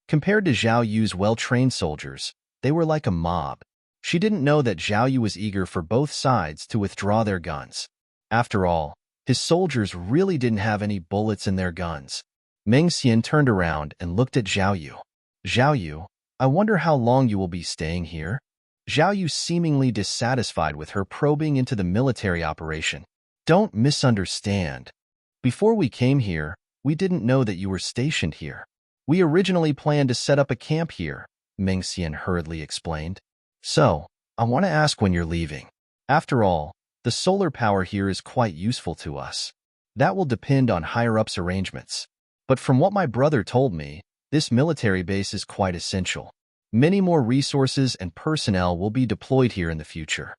Compared to Zhao Yu's well-trained soldiers, they were like a mob. She didn't know that Zhao Yu was eager for both sides to withdraw their guns. After all, his soldiers really didn't have any bullets in their guns. Meng Xian turned around and looked at Zhao Yu. Zhao Yu, I wonder how long you will be staying here? Zhao Yu seemingly dissatisfied with her probing into the military operation. Don't misunderstand. Before we came here, we didn't know that you were stationed here. We originally planned to set up a camp here, Meng Xian hurriedly explained. So, I want to ask when you're leaving. After all, the solar power here is quite useful to us. That will depend on higher-ups' arrangements. But from what my brother told me, this military base is quite essential. Many more resources and personnel will be deployed here in the future.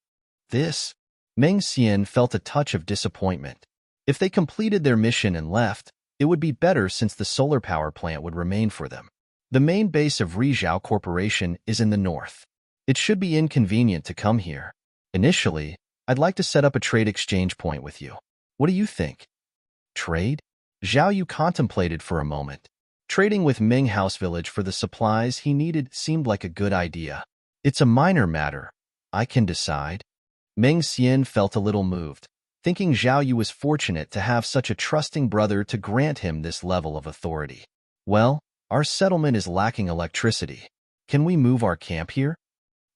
Meng Xian felt a touch of disappointment. If they completed their mission and left, it would be better since the solar power plant would remain for them. The main base of Rizhao Corporation is in the north. It should be inconvenient to come here. Initially, I'd like to set up a trade exchange point with you. What do you think? Trade? Zhao Yu contemplated for a moment. Trading with Ming House Village for the supplies he needed seemed like a good idea. It's a minor matter. I can decide. Meng Xian felt a little moved, thinking Zhao Yu was fortunate to have such a trusting brother to grant him this level of authority. Well, our settlement is lacking electricity. Can we move our camp here?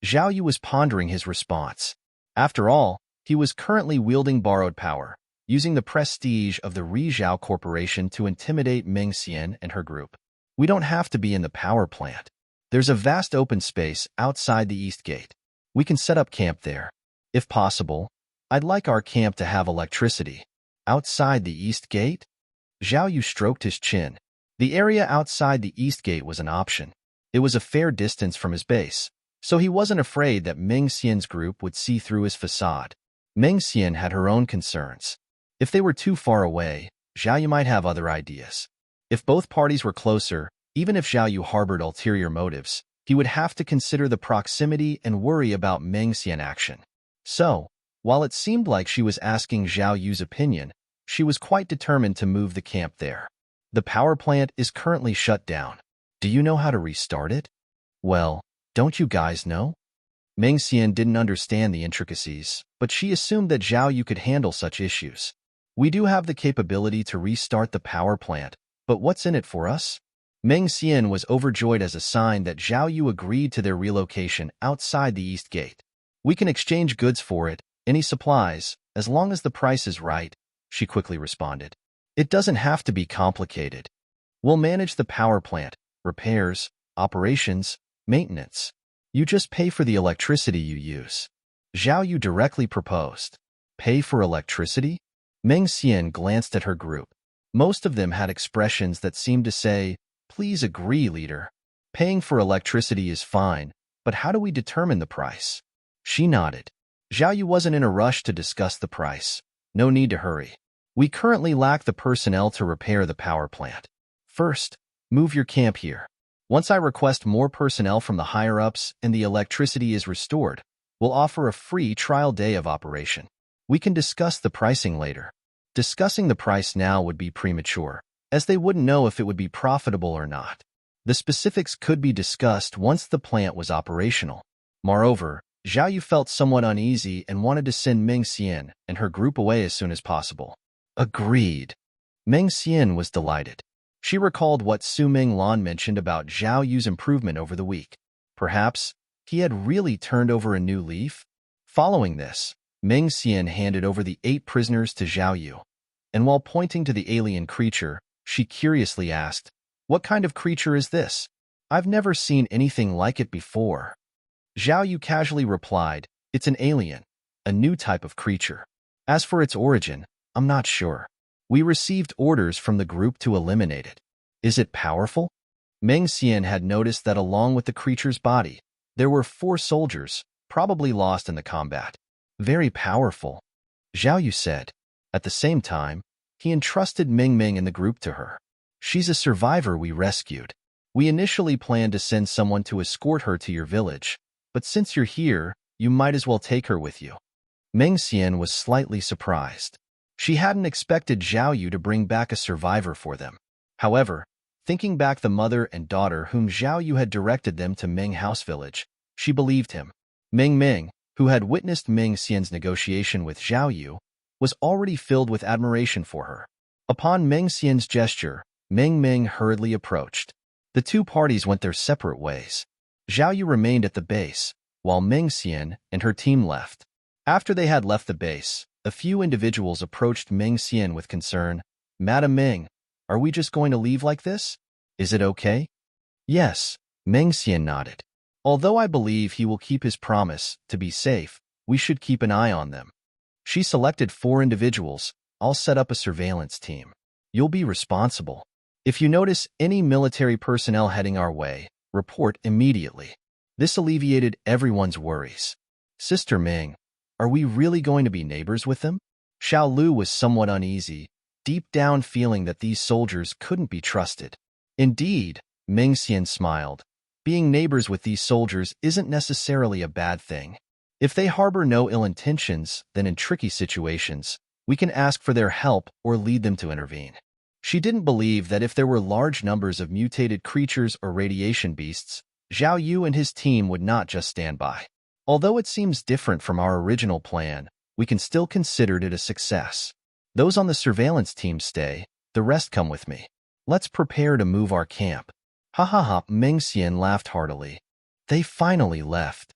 Zhao Yu was pondering his response. After all, he was currently wielding borrowed power, using the prestige of the Rizhao Corporation to intimidate Meng Xian and her group. We don't have to be in the power plant. There's a vast open space outside the East Gate. We can set up camp there. If possible, I'd like our camp to have electricity. Outside the East Gate? Zhao Yu stroked his chin. The area outside the East Gate was an option. It was a fair distance from his base, so he wasn't afraid that Meng Xian's group would see through his facade. Meng Xian had her own concerns. If they were too far away, Zhao Yu might have other ideas. If both parties were closer, even if Zhao Yu harbored ulterior motives, he would have to consider the proximity and worry about Meng Xian action. So, while it seemed like she was asking Zhao Yu's opinion, she was quite determined to move the camp there. The power plant is currently shut down. Do you know how to restart it? Well, don't you guys know? Meng Xian didn't understand the intricacies, but she assumed that Zhao Yu could handle such issues. We do have the capability to restart the power plant, but what's in it for us? Meng Xian was overjoyed as a sign that Zhao Yu agreed to their relocation outside the East Gate. We can exchange goods for it, any supplies, as long as the price is right, she quickly responded. It doesn't have to be complicated. We'll manage the power plant, repairs, operations, maintenance. You just pay for the electricity you use. Zhao Yu directly proposed. Pay for electricity? Meng Xian glanced at her group. Most of them had expressions that seemed to say, please agree, leader. Paying for electricity is fine, but how do we determine the price? She nodded. Zhao Yu wasn't in a rush to discuss the price. No need to hurry. We currently lack the personnel to repair the power plant. First, move your camp here. Once I request more personnel from the higher-ups and the electricity is restored, we'll offer a free trial day of operation. We can discuss the pricing later. Discussing the price now would be premature, as they wouldn't know if it would be profitable or not. The specifics could be discussed once the plant was operational. Moreover, Zhao Yu felt somewhat uneasy and wanted to send Meng Xian and her group away as soon as possible. Agreed. Meng Xian was delighted. She recalled what Su Ming Lan mentioned about Zhao Yu's improvement over the week. Perhaps he had really turned over a new leaf? Following this, Meng Xian handed over the 8 prisoners to Zhao Yu, and while pointing to the alien creature, she curiously asked, "What kind of creature is this? I've never seen anything like it before." Zhao Yu casually replied, "It's an alien, a new type of creature. As for its origin, I'm not sure. We received orders from the group to eliminate it. Is it powerful?" Meng Xian had noticed that along with the creature's body, there were 4 soldiers, probably lost in the combat. Very powerful, Zhao Yu said. At the same time, he entrusted Ming Ming and the group to her. She's a survivor we rescued. We initially planned to send someone to escort her to your village, but since you're here, you might as well take her with you. Meng Xian was slightly surprised. She hadn't expected Zhao Yu to bring back a survivor for them. However, Thinking back the mother and daughter whom Zhao Yu had directed them to Ming House Village, she believed him. Ming, who had witnessed Ming Xian's negotiation with Zhao Yu, was already filled with admiration for her. Upon Ming Xian's gesture, Ming hurriedly approached. The two parties went their separate ways. Zhao Yu remained at the base, while Ming Xian and her team left. After they had left the base, a few individuals approached Ming Xian with concern. "Madam Ming, are we just going to leave like this? Is it okay?" "Yes," Ming Xian nodded. "Although I believe he will keep his promise to be safe, we should keep an eye on them." She selected 4 individuals. "I'll set up a surveillance team. You'll be responsible. If you notice any military personnel heading our way, report immediately." This alleviated everyone's worries. "Sister Ming, are we really going to be neighbors with them?" Xiao Lu was somewhat uneasy, deep down feeling that these soldiers couldn't be trusted. "Indeed," Ming Xian smiled. "Being neighbors with these soldiers isn't necessarily a bad thing. If they harbor no ill intentions, then in tricky situations, we can ask for their help or lead them to intervene." She didn't believe that if there were large numbers of mutated creatures or radiation beasts, Zhao Yu and his team would not just stand by. Although it seems different from our original plan, we can still consider it a success. Those on the surveillance team stay, the rest come with me. Let's prepare to move our camp. Ha ha ha, Ming Xian laughed heartily. They finally left.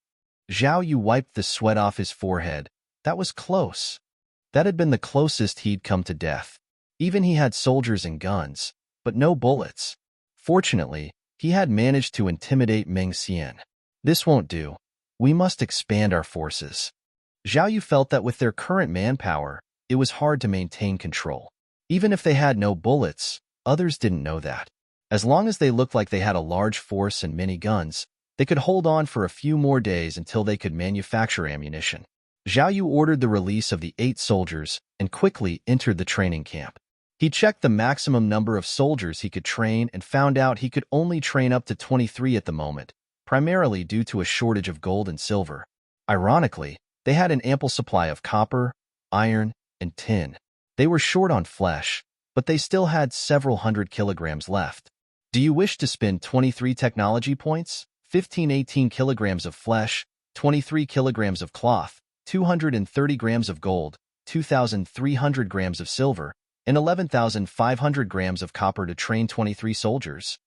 Zhao Yu wiped the sweat off his forehead. That was close. That had been the closest he'd come to death. Even he had soldiers and guns, but no bullets. Fortunately, he had managed to intimidate Ming Xian. This won't do. We must expand our forces. Zhao Yu felt that with their current manpower, it was hard to maintain control. Even if they had no bullets, others didn't know that. As long as they looked like they had a large force and many guns, they could hold on for a few more days until they could manufacture ammunition. Zhao Yu ordered the release of the 8 soldiers and quickly entered the training camp. He checked the maximum number of soldiers he could train and found out he could only train up to 23 at the moment, primarily due to a shortage of gold and silver. Ironically, they had an ample supply of copper, iron, and tin. They were short on flesh, but they still had several hundred kilograms left. "Do you wish to spend 23 technology points, 18 kilograms of flesh, 23 kilograms of cloth, 230 grams of gold, 2,300 grams of silver, and 11,500 grams of copper to train 23 soldiers?"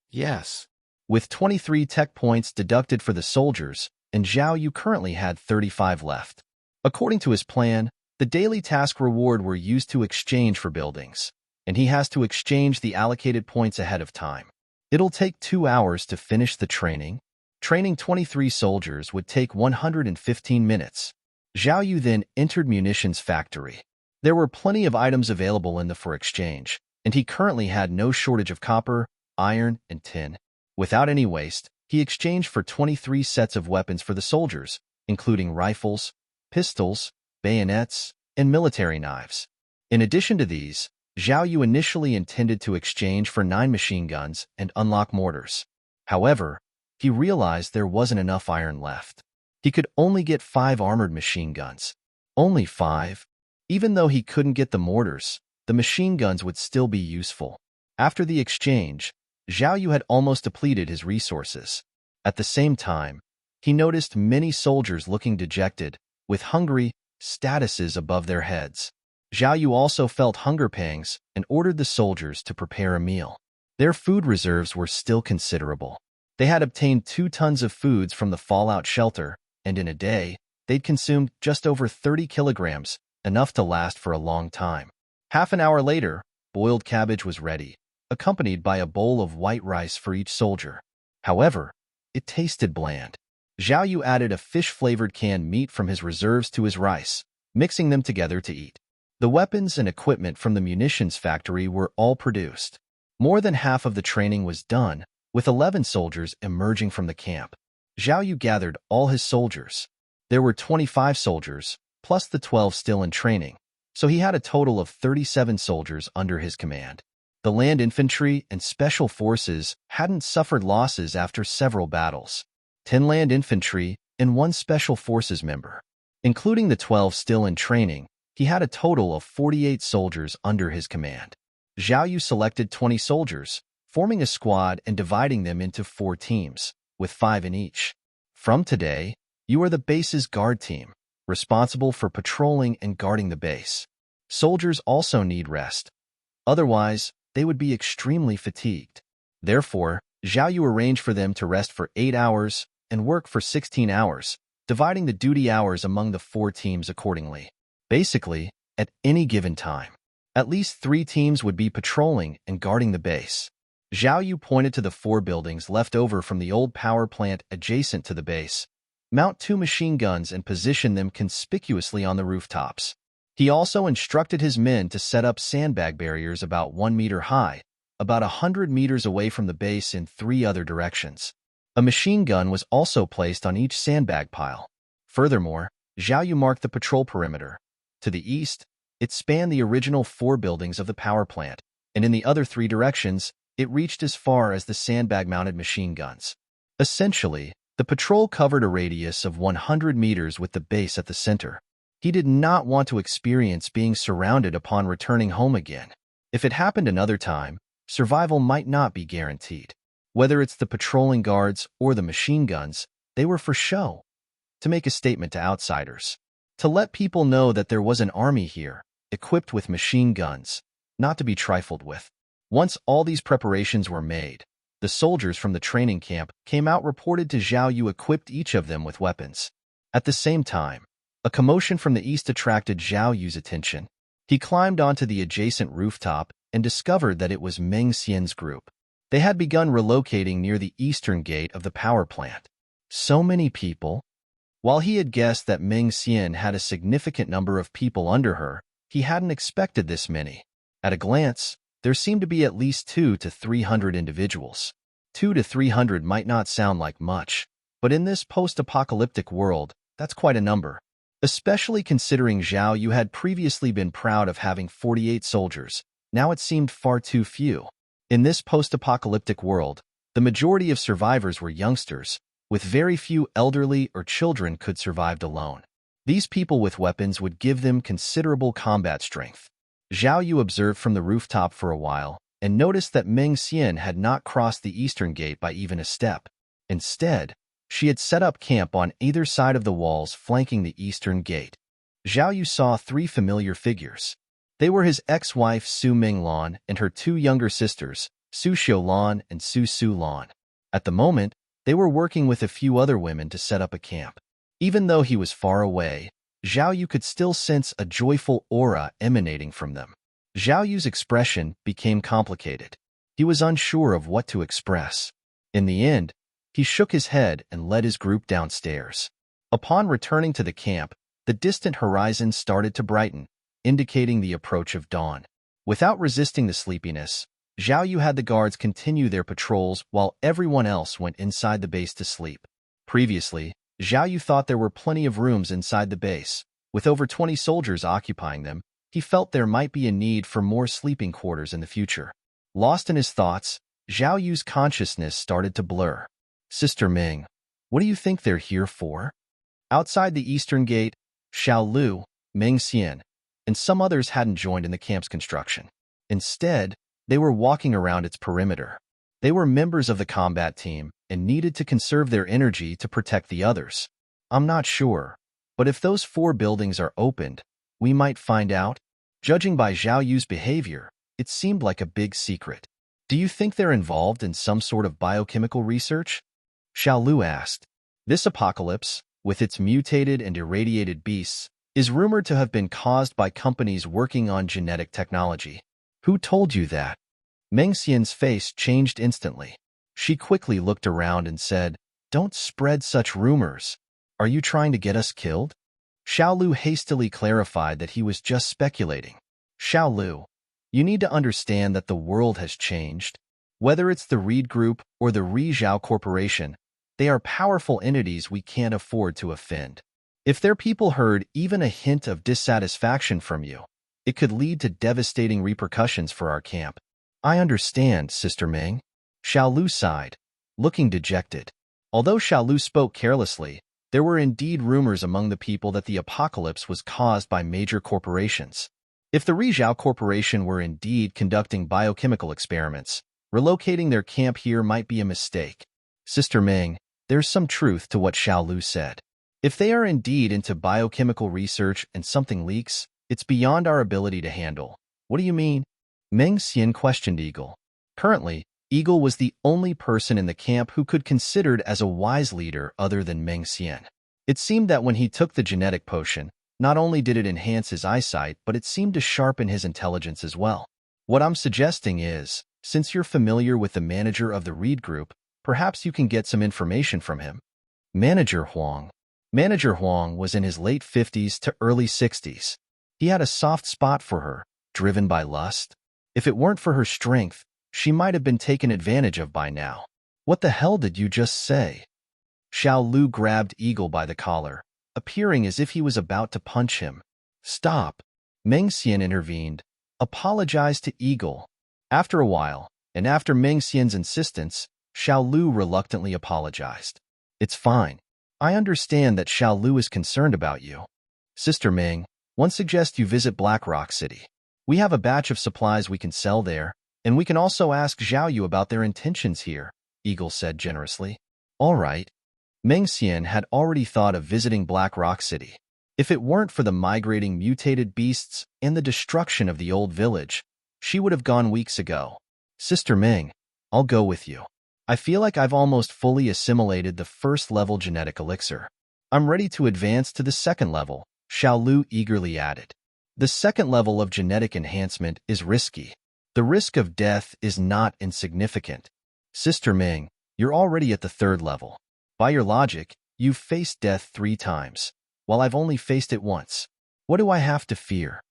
"Yes." With 23 tech points deducted for the soldiers, and Zhao Yu currently had 35 left. According to his plan, the daily task reward were used to exchange for buildings, and he has to exchange the allocated points ahead of time. It'll take 2 hours to finish the training. Training 23 soldiers would take 115 minutes. Zhao Yu then entered munitions factory. There were plenty of items available in the for exchange, and he currently had no shortage of copper, iron, and tin. Without any waste, he exchanged for 23 sets of weapons for the soldiers, including rifles, pistols, bayonets, and military knives. In addition to these, Zhao Yu initially intended to exchange for 9 machine guns and unlock mortars. However, he realized there wasn't enough iron left. He could only get 5 armored machine guns. Only 5? Even though he couldn't get the mortars, the machine guns would still be useful. After the exchange, Zhao Yu had almost depleted his resources. At the same time, he noticed many soldiers looking dejected, with hungry statuses above their heads. Zhao Yu also felt hunger pangs and ordered the soldiers to prepare a meal. Their food reserves were still considerable. They had obtained 2 tons of foods from the fallout shelter, and in a day, they'd consumed just over 30 kilograms, enough to last for a long time. Half an hour later, boiled cabbage was ready, accompanied by a bowl of white rice for each soldier. However, it tasted bland. Zhao Yu added a fish-flavored canned meat from his reserves to his rice, mixing them together to eat. The weapons and equipment from the munitions factory were all produced. More than half of the training was done, with 11 soldiers emerging from the camp. Zhao Yu gathered all his soldiers. There were 25 soldiers, plus the 12 still in training, so he had a total of 37 soldiers under his command. The land infantry and special forces hadn't suffered losses after several battles. 10 land infantry and 1 special forces member. Including the 12 still in training, he had a total of 48 soldiers under his command. Zhao Yu selected 20 soldiers, forming a squad and dividing them into 4 teams, with 5 in each. From today, you are the base's guard team, responsible for patrolling and guarding the base. Soldiers also need rest. Otherwise, they would be extremely fatigued. Therefore, Zhao Yu arranged for them to rest for 8 hours and work for 16 hours, dividing the duty hours among the 4 teams accordingly. Basically, at any given time, at least 3 teams would be patrolling and guarding the base. Zhao Yu pointed to the 4 buildings left over from the old power plant adjacent to the base. Mount 2 machine guns and position them conspicuously on the rooftops. He also instructed his men to set up sandbag barriers about 1 meter high, about 100 meters away from the base in 3 other directions. A machine gun was also placed on each sandbag pile. Furthermore, Zhao Yu marked the patrol perimeter. To the east, it spanned the original 4 buildings of the power plant, and in the other 3 directions, it reached as far as the sandbag-mounted machine guns. Essentially, the patrol covered a radius of 100 meters with the base at the center. He did not want to experience being surrounded upon returning home again. If it happened another time, survival might not be guaranteed. Whether it's the patrolling guards or the machine guns, they were for show, to make a statement to outsiders, to let people know that there was an army here, equipped with machine guns, not to be trifled with. Once all these preparations were made, the soldiers from the training camp came out reported to Zhao Yu equipped each of them with weapons. At the same time, a commotion from the east attracted Zhao Yu's attention. He climbed onto the adjacent rooftop and discovered that it was Meng Xian's group. They had begun relocating near the eastern gate of the power plant. So many people. While he had guessed that Meng Xian had a significant number of people under her, he hadn't expected this many. At a glance, there seemed to be at least 200 to 300 individuals. 200 to 300 might not sound like much, but in this post-apocalyptic world, that's quite a number. Especially considering Zhao Yu had previously been proud of having 48 soldiers, now it seemed far too few. In this post-apocalyptic world, the majority of survivors were youngsters, with very few elderly or children could survive alone. These people with weapons would give them considerable combat strength. Zhao Yu observed from the rooftop for a while and noticed that Meng Xian had not crossed the eastern gate by even a step. Instead, she had set up camp on either side of the walls flanking the eastern gate. Zhao Yu saw 3 familiar figures. They were his ex-wife Su Minglan and her 2 younger sisters, Su Xiulan and Su Sulan. At the moment, they were working with a few other women to set up a camp. Even though he was far away, Zhao Yu could still sense a joyful aura emanating from them. Zhao Yu's expression became complicated. He was unsure of what to express. In the end, he shook his head and led his group downstairs. Upon returning to the camp, the distant horizon started to brighten, indicating the approach of dawn. Without resisting the sleepiness, Zhao Yu had the guards continue their patrols while everyone else went inside the base to sleep. Previously, Zhao Yu thought there were plenty of rooms inside the base. With over 20 soldiers occupying them, he felt there might be a need for more sleeping quarters in the future. Lost in his thoughts, Zhao Yu's consciousness started to blur. Sister Ming, what do you think they're here for? Outside the eastern gate, Xiao Lu, Meng Xian, and some others hadn't joined in the camp's construction. Instead, they were walking around its perimeter. They were members of the combat team and needed to conserve their energy to protect the others. I'm not sure, but if those 4 buildings are opened, we might find out. Judging by Zhao Yu's behavior, it seemed like a big secret. Do you think they're involved in some sort of biochemical research? Xiao Lu asked. This apocalypse, with its mutated and irradiated beasts, is rumored to have been caused by companies working on genetic technology. Who told you that? Meng Xian's face changed instantly. She quickly looked around and said, "Don't spread such rumors. Are you trying to get us killed?" Xiao Lu hastily clarified that he was just speculating. Xiao Lu, you need to understand that the world has changed. Whether it's the Reed Group or the Rizhao Corporation, they are powerful entities we can't afford to offend. If their people heard even a hint of dissatisfaction from you, it could lead to devastating repercussions for our camp. I understand, Sister Ming. Xiao Lu sighed, looking dejected. Although Xiao Lu spoke carelessly, there were indeed rumors among the people that the apocalypse was caused by major corporations. If the Rizhao Corporation were indeed conducting biochemical experiments, Relocating their camp here might be a mistake. Sister Ming, there's some truth to what Xiao Lu said. If they are indeed into biochemical research and something leaks, it's beyond our ability to handle. What do you mean? Meng Xian questioned Eagle. Currently, Eagle was the only person in the camp who could be considered as a wise leader other than Meng Xian. It seemed that when he took the genetic potion, not only did it enhance his eyesight, but it seemed to sharpen his intelligence as well. What I'm suggesting is, since you're familiar with the manager of the Reed Group, perhaps you can get some information from him. Manager Huang. Manager Huang was in his late 50s to early 60s. He had a soft spot for her, driven by lust. If it weren't for her strength, she might have been taken advantage of by now. What the hell did you just say? Xiao Lu grabbed Eagle by the collar, appearing as if he was about to punch him. Stop. Meng Xian intervened, apologized to Eagle. After a while, and after Meng Xian's insistence, Xiao Lu reluctantly apologized. It's fine. I understand that Xiao Lu is concerned about you. Sister Ming, one suggests you visit Black Rock City. We have a batch of supplies we can sell there, and we can also ask Xiao Yu about their intentions here, Eagle said generously. All right. Meng Xian had already thought of visiting Black Rock City. If it weren't for the migrating mutated beasts and the destruction of the old village, she would have gone weeks ago. Sister Ming, I'll go with you. I feel like I've almost fully assimilated the first-level genetic elixir. I'm ready to advance to the second level, Xiao Lu eagerly added. The second level of genetic enhancement is risky. The risk of death is not insignificant. Sister Ming, you're already at the third level. By your logic, you've faced death 3 times, while I've only faced it once. What do I have to fear?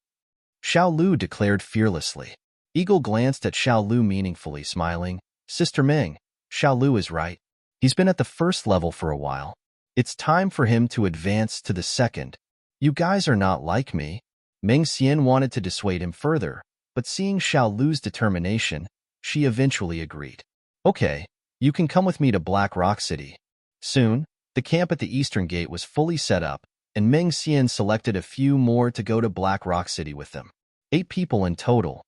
Xiao Lu declared fearlessly. Eagle glanced at Xiao Lu meaningfully, smiling. Sister Ming, Xiao Lu is right. He's been at the first level for a while. It's time for him to advance to the second. You guys are not like me. Meng Xian wanted to dissuade him further, but seeing Xiao Lu's determination, she eventually agreed. Okay, you can come with me to Black Rock City. Soon, the camp at the Eastern Gate was fully set up, and Meng Xian selected a few more to go to Black Rock City with them. 8 people in total.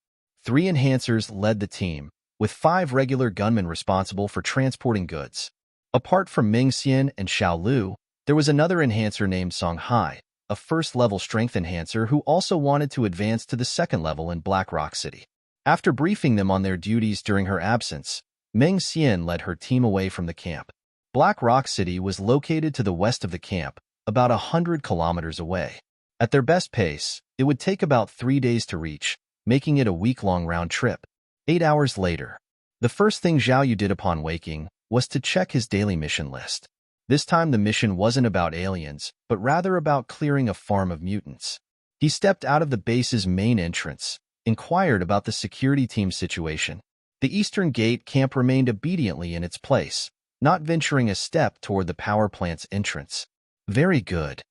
3 enhancers led the team, with 5 regular gunmen responsible for transporting goods. Apart from Meng Xian and Xiao Lu, there was another enhancer named Song Hai, a first-level strength enhancer who also wanted to advance to the second level in Black Rock City. After briefing them on their duties during her absence, Meng Xian led her team away from the camp. Black Rock City was located to the west of the camp, about 100 kilometers away. At their best pace, it would take about 3 days to reach, making it a week-long round trip. 8 hours later, the first thing Xiao Yu did upon waking was to check his daily mission list. This time the mission wasn't about aliens, but rather about clearing a farm of mutants. He stepped out of the base's main entrance, inquired about the security team's situation. The Eastern Gate camp remained obediently in its place, not venturing a step toward the power plant's entrance. Very good.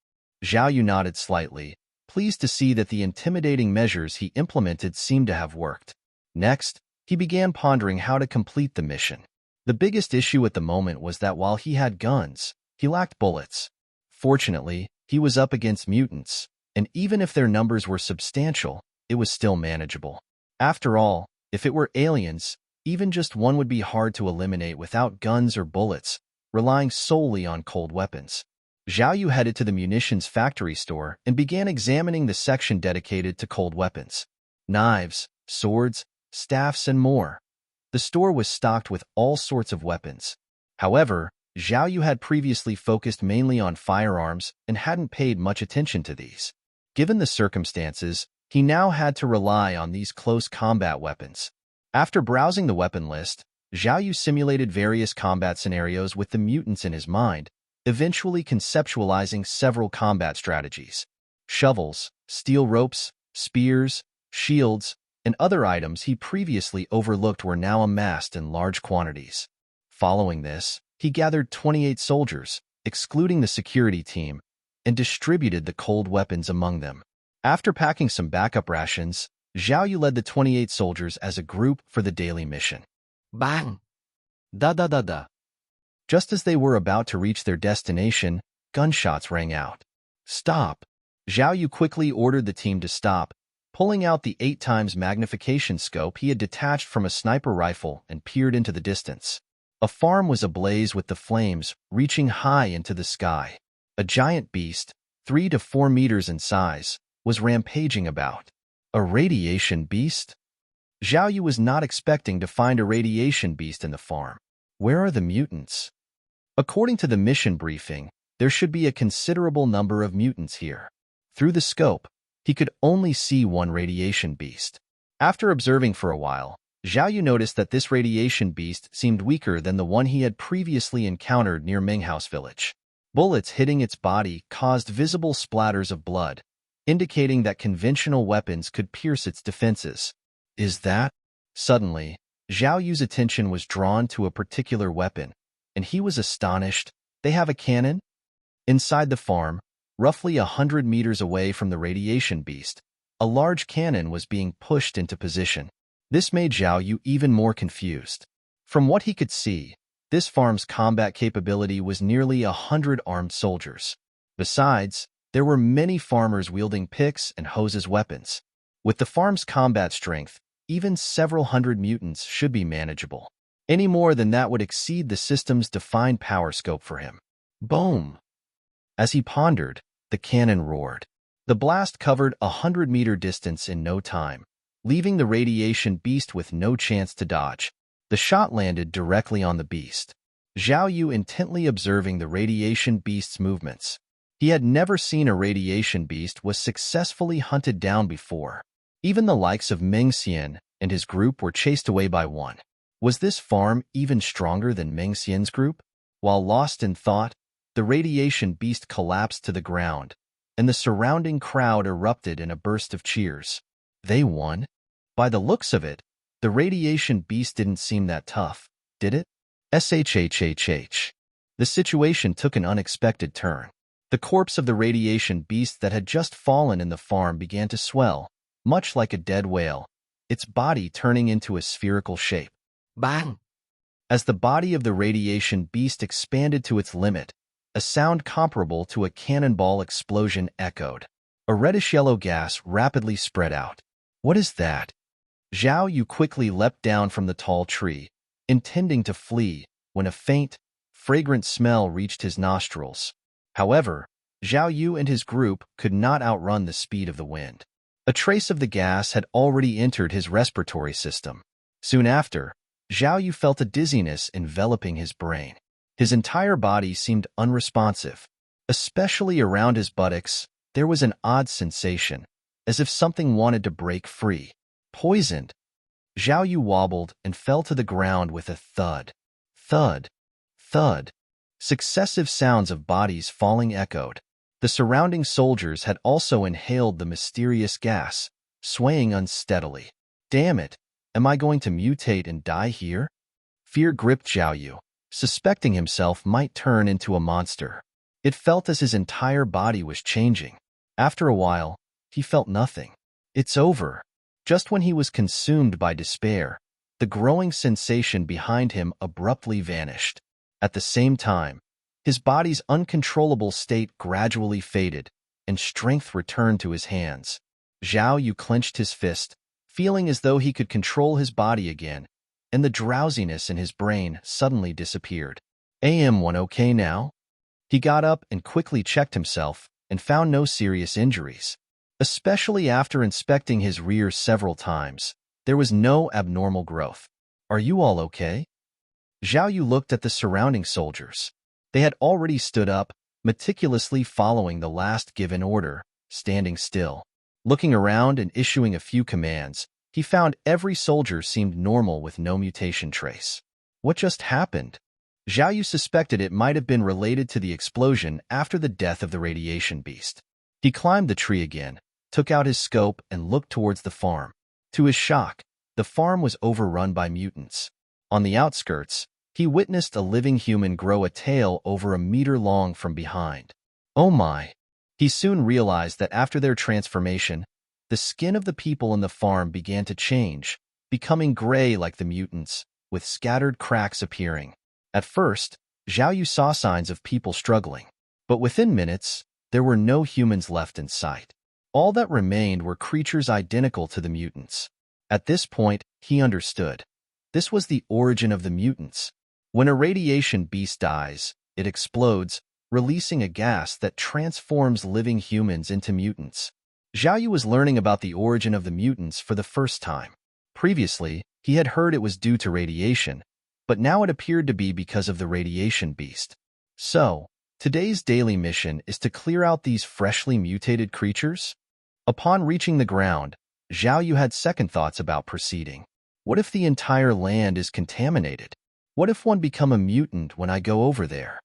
Xiao Yu nodded slightly, pleased to see that the intimidating measures he implemented seemed to have worked. Next, he began pondering how to complete the mission. The biggest issue at the moment was that while he had guns, he lacked bullets. Fortunately, he was up against mutants, and even if their numbers were substantial, it was still manageable. After all, if it were aliens, even just one would be hard to eliminate without guns or bullets, relying solely on cold weapons. Xiao Yu headed to the munitions factory store and began examining the section dedicated to cold weapons. Knives, swords, staffs, and more. The store was stocked with all sorts of weapons. However, Xiao Yu had previously focused mainly on firearms and hadn't paid much attention to these. Given the circumstances, he now had to rely on these close combat weapons. After browsing the weapon list, Xiao Yu simulated various combat scenarios with the mutants in his mind, eventually conceptualizing several combat strategies. Shovels, steel ropes, spears, shields, and other items he previously overlooked were now amassed in large quantities. Following this, he gathered 28 soldiers, excluding the security team, and distributed the cold weapons among them. After packing some backup rations, Xiao Yu led the 28 soldiers as a group for the daily mission. Bang! Da-da-da-da. Just as they were about to reach their destination, gunshots rang out. Stop! Xiao Yu quickly ordered the team to stop, Pulling out the 8 times magnification scope he had detached from a sniper rifle and peered into the distance. A farm was ablaze with the flames reaching high into the sky. A giant beast, 3 to 4 meters in size, was rampaging about. A radiation beast? Zhao Yu was not expecting to find a radiation beast in the farm. Where are the mutants? According to the mission briefing, there should be a considerable number of mutants here. Through the scope, he could only see one radiation beast. After observing for a while, Zhao Yu noticed that this radiation beast seemed weaker than the one he had previously encountered near Minghao's village. Bullets hitting its body caused visible splatters of blood, indicating that conventional weapons could pierce its defenses. Is that? Suddenly, Zhao Yu's attention was drawn to a particular weapon, and he was astonished. They have a cannon? Inside the farm, roughly 100 meters away from the radiation beast, a large cannon was being pushed into position. This made Zhao Yu even more confused. From what he could see, this farm's combat capability was nearly 100 armed soldiers. Besides, there were many farmers wielding picks and hoses as weapons. With the farm's combat strength, even several hundred mutants should be manageable. Any more than that would exceed the system's defined power scope for him. Boom! As he pondered, the cannon roared. The blast covered 100-meter distance in no time, leaving the radiation beast with no chance to dodge. The shot landed directly on the beast. Zhao Yu intently observing the radiation beast's movements. He had never seen a radiation beast was successfully hunted down before. Even the likes of Meng Xian and his group were chased away by one. Was this farm even stronger than Meng Xian's group? While lost in thought, the radiation beast collapsed to the ground, and the surrounding crowd erupted in a burst of cheers. They won? By the looks of it, the radiation beast didn't seem that tough, did it? SHHHH. The situation took an unexpected turn. The corpse of the radiation beast that had just fallen in the farm began to swell, much like a dead whale, its body turning into a spherical shape. Bang! As the body of the radiation beast expanded to its limit, a sound comparable to a cannonball explosion echoed. A reddish-yellow gas rapidly spread out. What is that? Zhao Yu quickly leapt down from the tall tree, intending to flee, when a faint, fragrant smell reached his nostrils. However, Zhao Yu and his group could not outrun the speed of the wind. A trace of the gas had already entered his respiratory system. Soon after, Zhao Yu felt a dizziness enveloping his brain. His entire body seemed unresponsive. Especially around his buttocks, there was an odd sensation, as if something wanted to break free. Poisoned. Zhao Yu wobbled and fell to the ground with a thud. Thud. Thud. Successive sounds of bodies falling echoed. The surrounding soldiers had also inhaled the mysterious gas, swaying unsteadily. Damn it! Am I going to mutate and die here? Fear gripped Zhao Yu, suspecting himself might turn into a monster. It felt as his entire body was changing. After a while, he felt nothing. It's over. Just when he was consumed by despair, the growing sensation behind him abruptly vanished. At the same time, his body's uncontrollable state gradually faded, and strength returned to his hands. Zhao Yu clenched his fist, feeling as though he could control his body again, and the drowsiness in his brain suddenly disappeared. AM1 okay now? He got up and quickly checked himself, and found no serious injuries. Especially after inspecting his rear several times, there was no abnormal growth. Are you all okay? Zhao Yu looked at the surrounding soldiers. They had already stood up, meticulously following the last given order, standing still. Looking around and issuing a few commands, he found every soldier seemed normal with no mutation trace. What just happened? Zhao Yu suspected it might have been related to the explosion after the death of the radiation beast. He climbed the tree again, took out his scope and looked towards the farm. To his shock, the farm was overrun by mutants. On the outskirts, he witnessed a living human grow a tail over a meter long from behind. Oh my! He soon realized that after their transformation, the skin of the people in the farm began to change, becoming gray like the mutants, with scattered cracks appearing. At first, Zhao Yu saw signs of people struggling, but within minutes, there were no humans left in sight. All that remained were creatures identical to the mutants. At this point, he understood. This was the origin of the mutants. When a radiation beast dies, it explodes, releasing a gas that transforms living humans into mutants. Zhao Yu was learning about the origin of the mutants for the first time. Previously, he had heard it was due to radiation, but now it appeared to be because of the radiation beast. So, today's daily mission is to clear out these freshly mutated creatures? Upon reaching the ground, Zhao Yu had second thoughts about proceeding. What if the entire land is contaminated? What if one become a mutant when I go over there?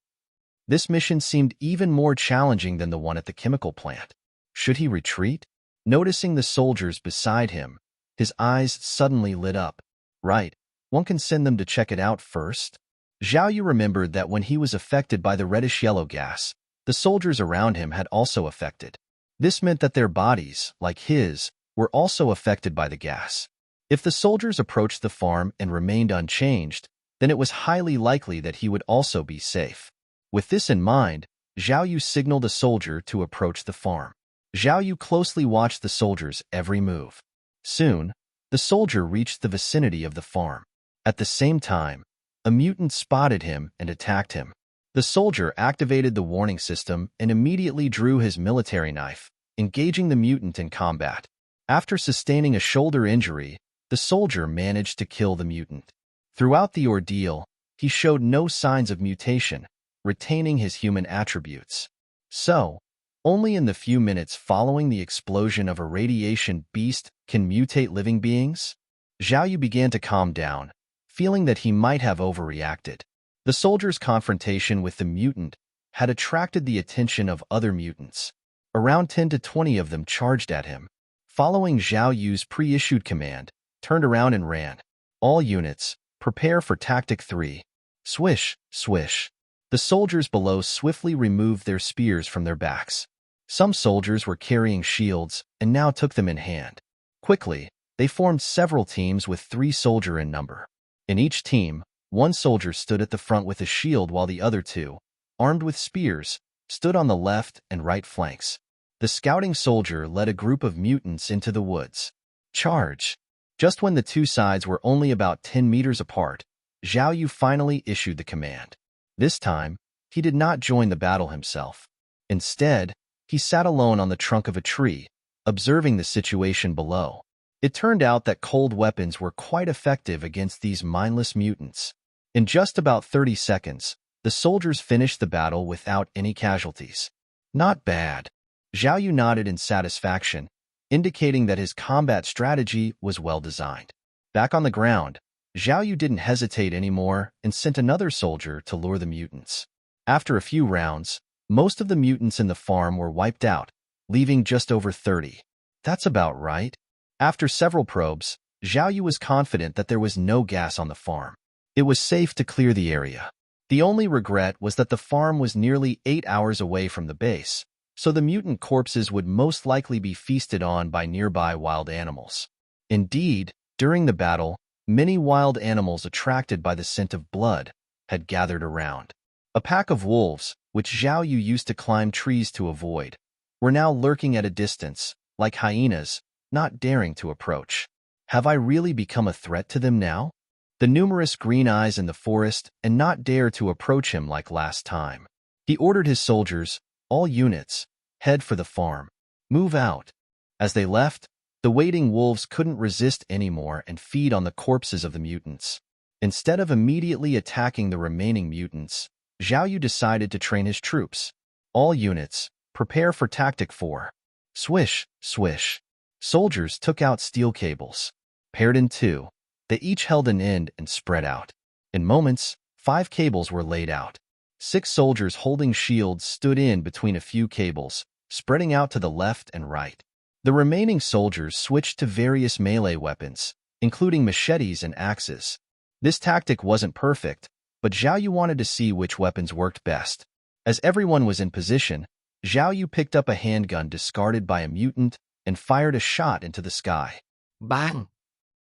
This mission seemed even more challenging than the one at the chemical plant. Should he retreat? Noticing the soldiers beside him, his eyes suddenly lit up. Right, one can send them to check it out first. Zhao Yu remembered that when he was affected by the reddish-yellow gas, the soldiers around him had also affected. This meant that their bodies, like his, were also affected by the gas. If the soldiers approached the farm and remained unchanged, then it was highly likely that he would also be safe. With this in mind, Zhao Yu signaled a soldier to approach the farm. Zhao Yu closely watched the soldier's every move. Soon, the soldier reached the vicinity of the farm. At the same time, a mutant spotted him and attacked him. The soldier activated the warning system and immediately drew his military knife, engaging the mutant in combat. After sustaining a shoulder injury, the soldier managed to kill the mutant. Throughout the ordeal, he showed no signs of mutation, retaining his human attributes. So, only in the few minutes following the explosion of a radiation beast can mutate living beings? Zhao Yu began to calm down, feeling that he might have overreacted. The soldier's confrontation with the mutant had attracted the attention of other mutants. Around 10 to 20 of them charged at him. Following Zhao Yu's pre-issued command, turned around and ran. All units, prepare for Tactic 3. Swish, swish. The soldiers below swiftly removed their spears from their backs. Some soldiers were carrying shields and now took them in hand. Quickly, they formed several teams with 3 soldiers in number. In each team, 1 soldier stood at the front with a shield while the other 2, armed with spears, stood on the left and right flanks. The scouting soldier led a group of mutants into the woods. Charge! Just when the 2 sides were only about 10 meters apart, Zhao Yu finally issued the command. This time, he did not join the battle himself. Instead, he sat alone on the trunk of a tree, observing the situation below. It turned out that cold weapons were quite effective against these mindless mutants. In just about 30 seconds, the soldiers finished the battle without any casualties. Not bad. Zhao Yu nodded in satisfaction, indicating that his combat strategy was well designed. Back on the ground, Zhao Yu didn't hesitate anymore and sent another soldier to lure the mutants. After a few rounds, most of the mutants in the farm were wiped out, leaving just over 30. That's about right. After several probes, Zhao Yu was confident that there was no gas on the farm. It was safe to clear the area. The only regret was that the farm was nearly 8 hours away from the base, so the mutant corpses would most likely be feasted on by nearby wild animals. Indeed, during the battle, many wild animals attracted by the scent of blood had gathered around. A pack of wolves, which Zhao Yu used to climb trees to avoid, were now lurking at a distance, like hyenas, not daring to approach. Have I really become a threat to them now? The numerous green eyes in the forest and not dare to approach him like last time. He ordered his soldiers, all units, head for the farm. Move out. As they left, the waiting wolves couldn't resist anymore and feed on the corpses of the mutants. Instead of immediately attacking the remaining mutants, Zhao Yu decided to train his troops. All units, prepare for Tactic 4. Swish, swish. Soldiers took out steel cables. Paired in 2, they each held an end and spread out. In moments, 5 cables were laid out. 6 soldiers holding shields stood in between a few cables, spreading out to the left and right. The remaining soldiers switched to various melee weapons, including machetes and axes. This tactic wasn't perfect, but Zhao Yu wanted to see which weapons worked best. As everyone was in position, Zhao Yu picked up a handgun discarded by a mutant and fired a shot into the sky. Bang!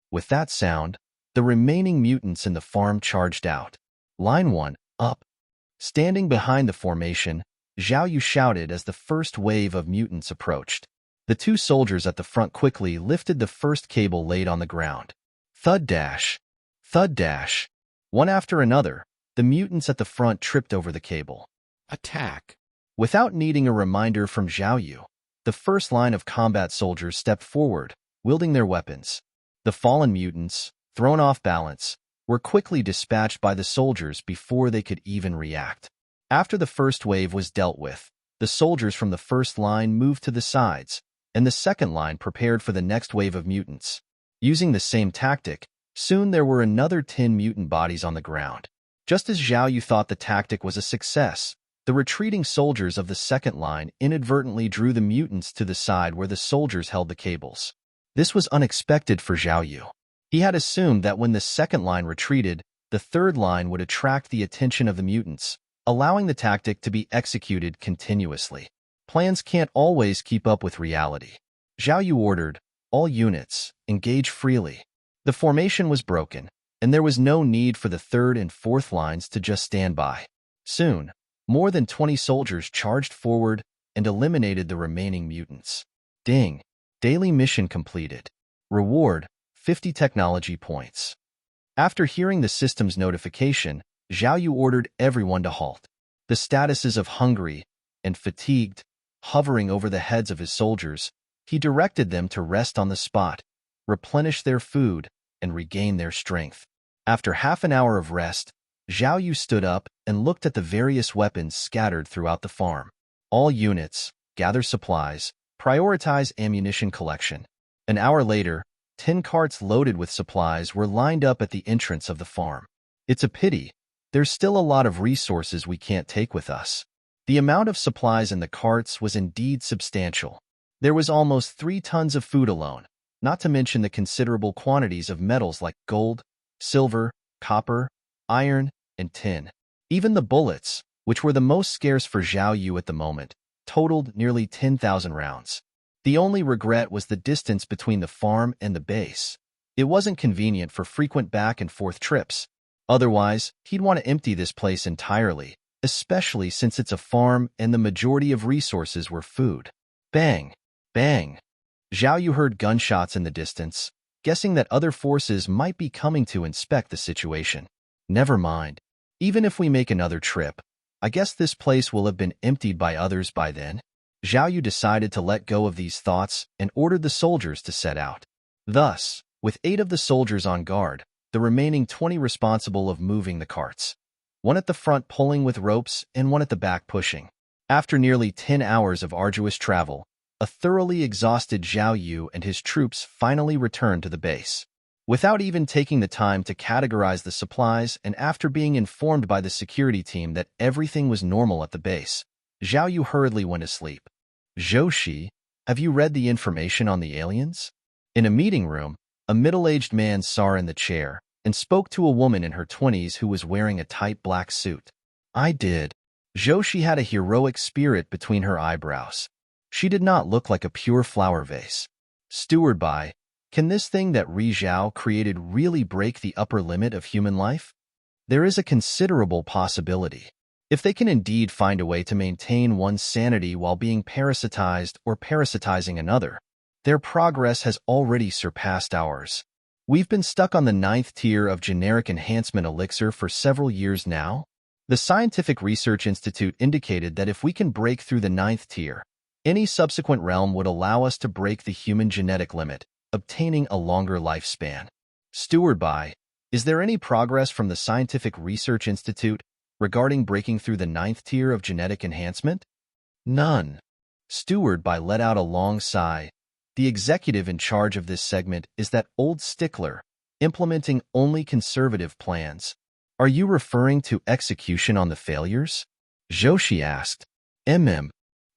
With that sound, the remaining mutants in the farm charged out. Line 1, up. Standing behind the formation, Zhao Yu shouted as the first wave of mutants approached. The two soldiers at the front quickly lifted the first cable laid on the ground. Thud dash. Thud dash. One after another, the mutants at the front tripped over the cable. Attack. Without needing a reminder from Zhao Yu, the first line of combat soldiers stepped forward, wielding their weapons. The fallen mutants, thrown off balance, were quickly dispatched by the soldiers before they could even react. After the first wave was dealt with, the soldiers from the first line moved to the sides, and the second line prepared for the next wave of mutants. Using the same tactic, soon there were another 10 mutant bodies on the ground. Just as Zhao Yu thought the tactic was a success, the retreating soldiers of the second line inadvertently drew the mutants to the side where the soldiers held the cables. This was unexpected for Zhao Yu. He had assumed that when the second line retreated, the third line would attract the attention of the mutants, allowing the tactic to be executed continuously. Plans can't always keep up with reality. Zhao Yu ordered, "All units, engage freely." The formation was broken, and there was no need for the third and fourth lines to just stand by. Soon, more than 20 soldiers charged forward and eliminated the remaining mutants. Ding! Daily mission completed. Reward, 50 technology points. After hearing the system's notification, Zhao Yu ordered everyone to halt. The statuses of hungry and fatigued hovering over the heads of his soldiers, he directed them to rest on the spot, replenish their food, and regain their strength. After half an hour of rest, Zhao Yu stood up and looked at the various weapons scattered throughout the farm. All units, gather supplies, prioritize ammunition collection. An hour later, 10 carts loaded with supplies were lined up at the entrance of the farm. It's a pity. There's still a lot of resources we can't take with us. The amount of supplies in the carts was indeed substantial. There was almost 3 tons of food alone, not to mention the considerable quantities of metals like gold, silver, copper, iron, and tin. Even the bullets, which were the most scarce for Zhao Yu at the moment, totaled nearly 10,000 rounds. The only regret was the distance between the farm and the base. It wasn't convenient for frequent back and forth trips. Otherwise, he'd want to empty this place entirely, especially since it's a farm and the majority of resources were food. Bang! Bang! Zhao Yu heard gunshots in the distance, guessing that other forces might be coming to inspect the situation. Never mind. Even if we make another trip, I guess this place will have been emptied by others by then. Zhao Yu decided to let go of these thoughts and ordered the soldiers to set out. Thus, with 8 of the soldiers on guard, the remaining 20 responsible of moving the carts. One at the front pulling with ropes and one at the back pushing. After nearly 10 hours of arduous travel, a thoroughly exhausted Zhao Yu and his troops finally returned to the base. Without even taking the time to categorize the supplies and after being informed by the security team that everything was normal at the base, Zhao Yu hurriedly went to sleep. "Zhou, have you read the information on the aliens?" In a meeting room, a middle-aged man saw her in the chair and spoke to a woman in her 20s who was wearing a tight black suit. "I did." Zhou had a heroic spirit between her eyebrows. She did not look like a pure flower vase. Steward by, can this thing that Ri Zhao created really break the upper limit of human life? There is a considerable possibility. If they can indeed find a way to maintain one's sanity while being parasitized or parasitizing another, their progress has already surpassed ours. We've been stuck on the 9th tier of generic enhancement elixir for several years now. The Scientific Research Institute indicated that if we can break through the 9th tier, any subsequent realm would allow us to break the human genetic limit, obtaining a longer lifespan. Steward by, is there any progress from the Scientific Research Institute regarding breaking through the 9th tier of genetic enhancement? None. Steward by let out a long sigh. The executive in charge of this segment is that old stickler, implementing only conservative plans. Are you referring to execution on the failures? Zhou asked.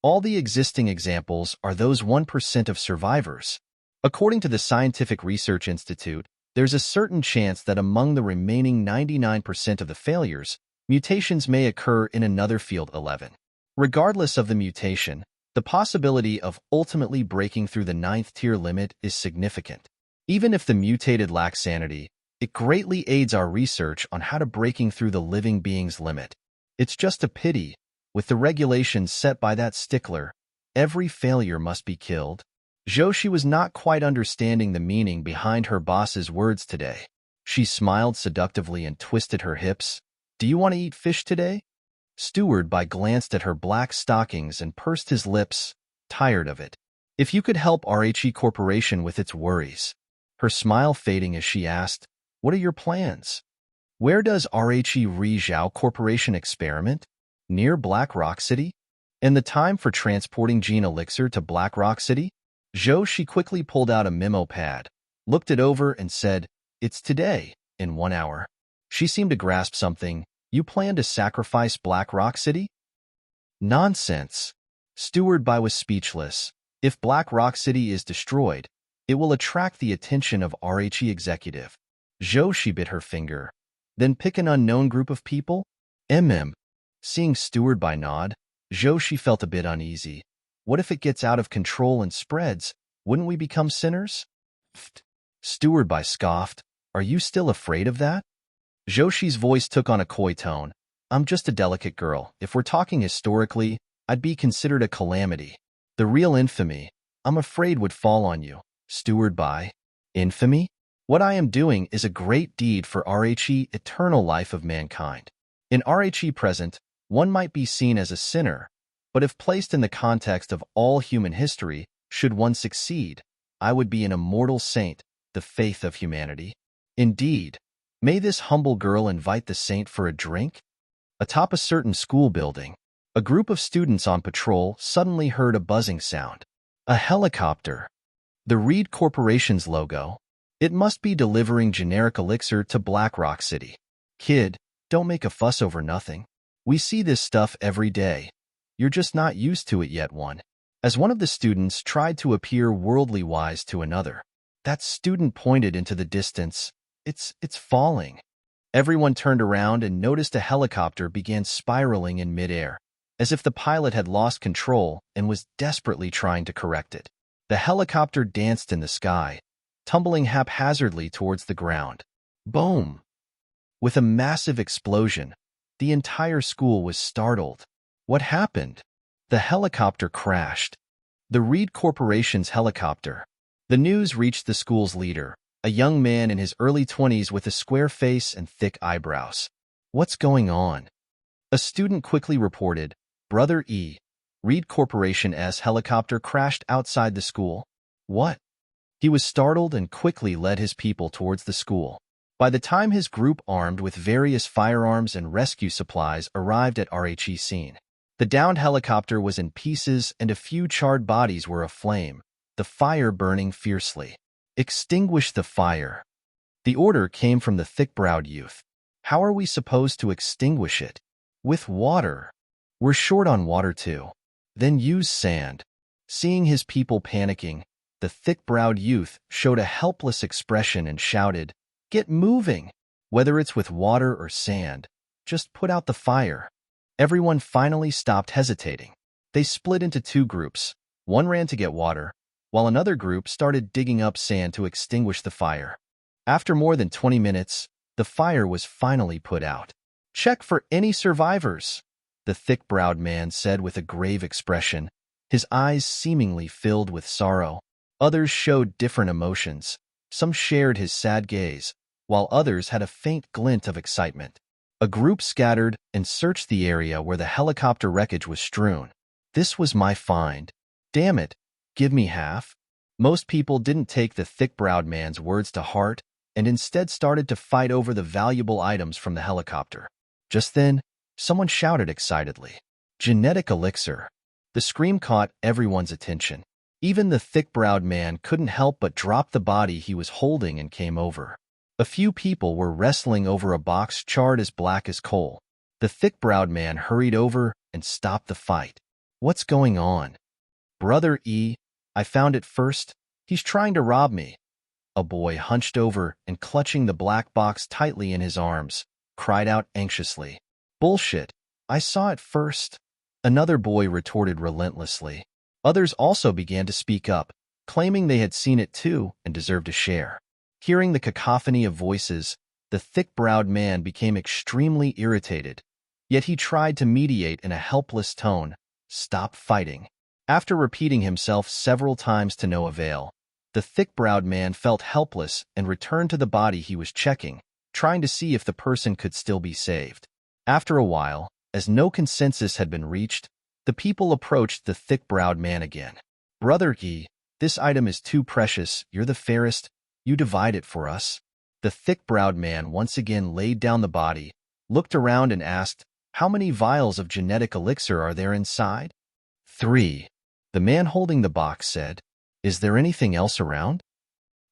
All the existing examples are those 1% of survivors. According to the Scientific Research Institute, there's a certain chance that among the remaining 99% of the failures, mutations may occur in another field 11. Regardless of the mutation, the possibility of ultimately breaking through the 9th tier limit is significant. Even if the mutated lack sanity, it greatly aids our research on how to breaking through the living being's limit. It's just a pity, with the regulations set by that stickler, every failure must be killed. Joshi was not quite understanding the meaning behind her boss's words today. She smiled seductively and twisted her hips. Do you want to eat fish today? Steward Bai glanced at her black stockings and pursed his lips, tired of it. If you could help RHE Corporation with its worries. Her smile fading as she asked, what are your plans? Where does RHE Rizhao Corporation experiment? Near Black Rock City? And the time for transporting Gene Elixir to Black Rock City? She quickly pulled out a memo pad, looked it over and said, it's today, in 1 hour. She seemed to grasp something. You plan to sacrifice Black Rock City? Nonsense. Steward Bai was speechless. If Black Rock City is destroyed, it will attract the attention of RHE executive. She bit her finger. Then pick an unknown group of people? Seeing Steward Bai nod, she felt a bit uneasy. What if it gets out of control and spreads? Wouldn't we become sinners? Steward Bai scoffed. Are you still afraid of that? Joshi's voice took on a coy tone. I'm just a delicate girl. If we're talking historically, I'd be considered a calamity. The real infamy, I'm afraid, would fall on you. Steward Bai. Infamy? What I am doing is a great deed for RHE, eternal life of mankind. In RHE present, one might be seen as a sinner, but if placed in the context of all human history, should one succeed, I would be an immortal saint, the faith of humanity. Indeed, may this humble girl invite the saint for a drink? Atop a certain school building, a group of students on patrol suddenly heard a buzzing sound. A helicopter. The Reed Corporation's logo. It must be delivering generic elixir to Black Rock City. Kid, don't make a fuss over nothing. We see this stuff every day. You're just not used to it yet, one. As one of the students tried to appear worldly wise to another, that student pointed into the distance. It's falling. Everyone turned around and noticed a helicopter began spiraling in midair, as if the pilot had lost control and was desperately trying to correct it. The helicopter danced in the sky, tumbling haphazardly towards the ground. Boom! With a massive explosion, the entire school was startled. What happened? The helicopter crashed. The Reed Corporation's helicopter. The news reached the school's leader, a young man in his early 20s with a square face and thick eyebrows. What's going on? A student quickly reported, Brother E. Reed Corporation's helicopter crashed outside the school. What? He was startled and quickly led his people towards the school. By the time his group, armed with various firearms and rescue supplies, arrived at RHE scene, the downed helicopter was in pieces and a few charred bodies were aflame, the fire burning fiercely. Extinguish the fire. The order came from the thick-browed youth. How are we supposed to extinguish it? With water. We're short on water too. Then use sand. Seeing his people panicking, the thick-browed youth showed a helpless expression and shouted, Get moving! Whether it's with water or sand, just put out the fire. Everyone finally stopped hesitating. They split into two groups. One ran to get water, while another group started digging up sand to extinguish the fire. After more than 20 minutes, the fire was finally put out. Check for any survivors, the thick-browed man said with a grave expression, his eyes seemingly filled with sorrow. Others showed different emotions. Some shared his sad gaze, while others had a faint glint of excitement. A group scattered and searched the area where the helicopter wreckage was strewn. This was my find. Damn it, give me half. Most people didn't take the thick-browed man's words to heart and instead started to fight over the valuable items from the helicopter. Just then, someone shouted excitedly, Genetic elixir. The scream caught everyone's attention. Even the thick-browed man couldn't help but drop the body he was holding and came over. A few people were wrestling over a box charred as black as coal. The thick-browed man hurried over and stopped the fight. What's going on? Brother E, I found it first. He's trying to rob me. A boy hunched over and clutching the black box tightly in his arms, cried out anxiously. Bullshit. I saw it first. Another boy retorted relentlessly. Others also began to speak up, claiming they had seen it too and deserved a share. Hearing the cacophony of voices, the thick-browed man became extremely irritated, yet he tried to mediate in a helpless tone. Stop fighting. After repeating himself several times to no avail, the thick-browed man felt helpless and returned to the body he was checking, trying to see if the person could still be saved. After a while, as no consensus had been reached, the people approached the thick-browed man again. "Brother Yi, this item is too precious. You're the fairest. You divide it for us." The thick-browed man once again laid down the body, looked around and asked, "How many vials of genetic elixir are there inside?" "3. The man holding the box said, "Is there anything else around?"